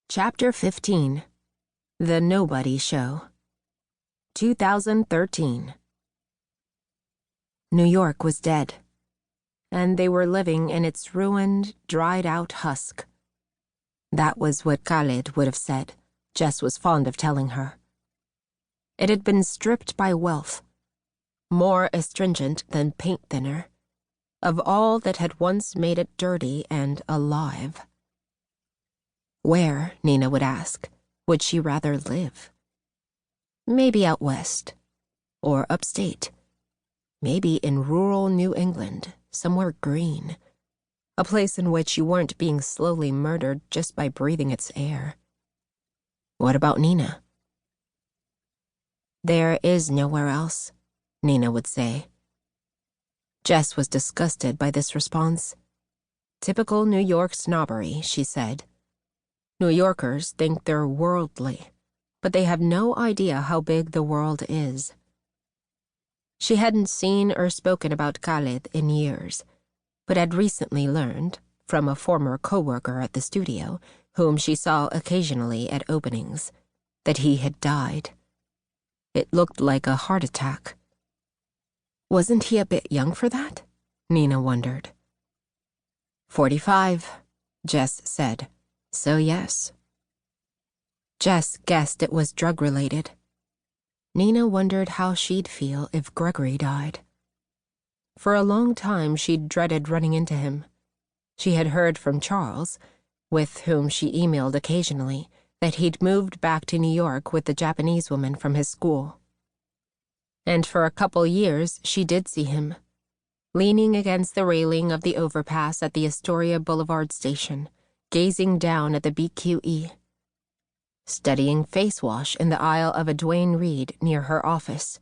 Chapter 15 The Nobody Show 2013 New York was dead, and they were living in its ruined, dried-out husk. That was what Khaled would have said, Jess was fond of telling her. It had been stripped by wealth, more astringent than paint thinner, of all that had once made it dirty and alive. Where, Nina would ask, would she rather live? Maybe out west, or upstate. Maybe in rural New England, somewhere green. A place in which you weren't being slowly murdered just by breathing its air. What about Nina? There is nowhere else, Nina would say. Jess was disgusted by this response. Typical New York snobbery, she said. New Yorkers think they're worldly, but they have no idea how big the world is. She hadn't seen or spoken about Khaled in years, but had recently learned, from a former co-worker at the studio, whom she saw occasionally at openings, that he had died. It looked like a heart attack. Wasn't he a bit young for that? Nina wondered. 45, Jess said. So yes. Jess guessed it was drug-related. Nina wondered how she'd feel if Gregory died. For a long time she'd dreaded running into him. She had heard from Charles, with whom she emailed occasionally, that he'd moved back to New York with the Japanese woman from his school. And for a couple years she did see him, leaning against the railing of the overpass at the Astoria Boulevard station, gazing down at the BQE, studying face wash in the aisle of a Duane Reade near her office,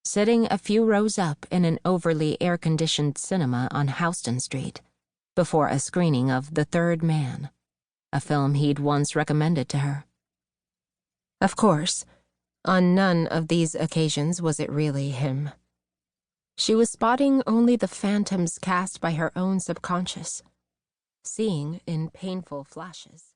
sitting a few rows up in an overly air-conditioned cinema on Houston Street before a screening of The Third Man, a film he'd once recommended to her. Of course, on none of these occasions was it really him. She was spotting only the phantoms cast by her own subconscious, seeing in painful flashes.